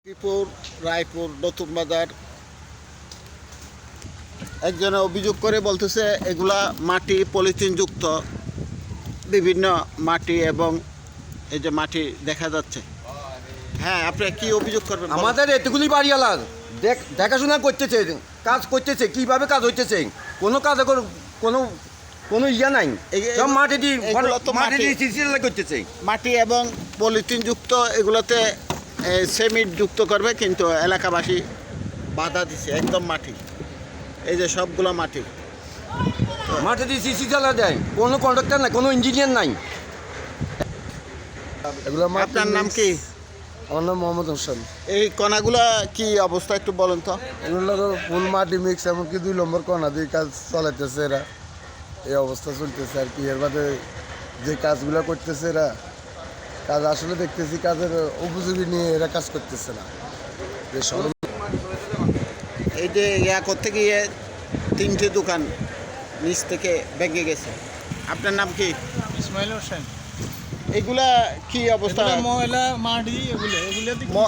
লক্ষ্মীপুর, রায়পুর, নতুন বাজার একজনে অভিযোগ করে বলতেছে এগুলা মাটি পলিথিন যুক্ত বিভিন্ন মাটি এবং এই যে মাটি দেখা যাচ্ছে। হ্যাঁ, আপনি কি অভিযোগ করবেন? আমাদের এতগুলি বাড়িওয়ালা দেখাশোনা করতেছে, কাজ করতেছে, কিভাবে কাজ হইতেছে, কোনো কাজে কোনো কোনো ইয়া নাই। সব মাটি দিয়ে করতেছে, মাটি এবং পলিথিন যুক্ত এগুলোতে সিমেন্ট যুক্ত করবে, কিন্তু এলাকাবাসী বাধা দিচ্ছে। একদম মাটি, এই যে সবগুলো মাটি দিয়ে সিসি জ্বালা দেয়, কোনো কন্ট্রাক্টর নাই, কোনো ইঞ্জিনিয়ার নাই। এগুলো আপনার নাম কি? আমার নাম মোহাম্মদ হোসেন। এই কণাগুলা কি অবস্থা একটু বলেন তো। এগুলো ফুল মাটি মিক্স, এমনকি 2 নম্বর কণা দিয়ে কাজ চালাইতেছে এরা। এই অবস্থা চলতেছে আর কি। এর বাদে যে কাজগুলো করতেছে এরা, কাজ আসলে দেখতেছি কাজের উপযোগী নিয়ে এরা কাজ করতেছে না। এই যে ইয়া করতে গিয়ে 3টে দোকান নিচ থেকে ভেঙে গেছে। আপনার নাম কি? ইসমাইল হোসেন। এগুলা কি অবস্থা? ময়লা মাটি, এগুলো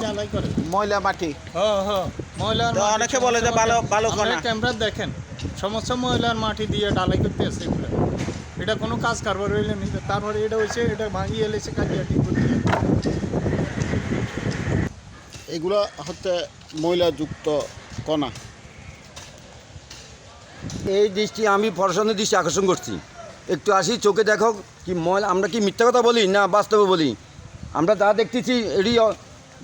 জ্বালাই করে ময়লা মাটি। ময়লার তো অনেকে বলে যে ভালো ভালো কণা। ক্যামেরা দেখেন, সমস্ত ময়লার মাটি দিয়ে ডালাই করতে আছে এগুলো। এটা কোনো কাজ কারবার হইলে নি, তারপরে এটা হয়েছে, এটা ভাঙিয়ে এলেছে কাজিয়া ঠিক করতে। এগুলো হচ্ছে ময়লাযুক্ত কণা। এই দৃষ্টি আমি প্রশাসনের দৃষ্টি আকর্ষণ করছি। একটু আসি, চোখে দেখো কি ময়লা। আমরা কি মিথ্যা কথা বলি না বাস্তবে বলি? আমরা যা দেখতেছি এটি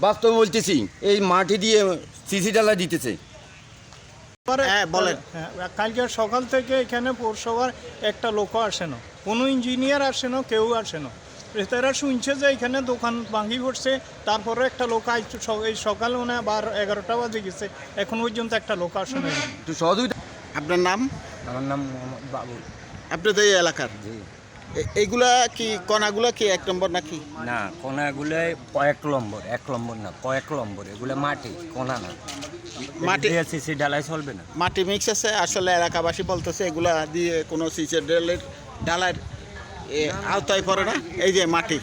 বাস্তবে বলতেছি। এই মাটি দিয়ে সিসি ডালা দিতেছে। হ্যাঁ, বলেন। কালকে সকাল থেকে এখানে পৌরসভার একটা লোকও আসে না, কোনো ইঞ্জিনিয়ার আসে না, কেউ আসে না। তারা শুনছে যে এখানে দোকান ভাঙি পড়ছে, তারপরে একটা লোক এই সকাল মানে 11টা বাজে গেছে, এখন পর্যন্ত একটা লোক আসে না। একটু সহযোগিতা। আপনার নাম? আমার নাম মোহাম্মদ বাবুল। আপনি তো এই এলাকার। এইগুলা কি কণাগুলা কি 1 নম্বর নাকি? না, কোনাগুলো কয়েক নম্বর, 1 নম্বর না, কয়েক নম্বর। এগুলো মাটি, কোনা না। মাটি সিসি ডালাই চলবে না। মাটি মিক্স আছে। আসলে এলাকাবাসী বলতেছে এগুলা দিয়ে কোনো সিসের ডালার আওতায় পড়ে না। এই যে মাটি,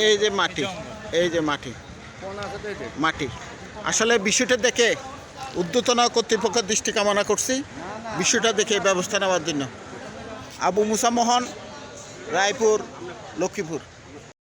এই যে মাটি, এই যে মাটি মাটি আসলে বিষয়টা দেখে ঊর্ধ্বতন কর্তৃপক্ষের দৃষ্টি কামনা করছি, বিষয়টা দেখে ব্যবস্থা নেওয়ার জন্য। আবু মুসা মোহন, রায়পুর, লক্ষ্মীপুর।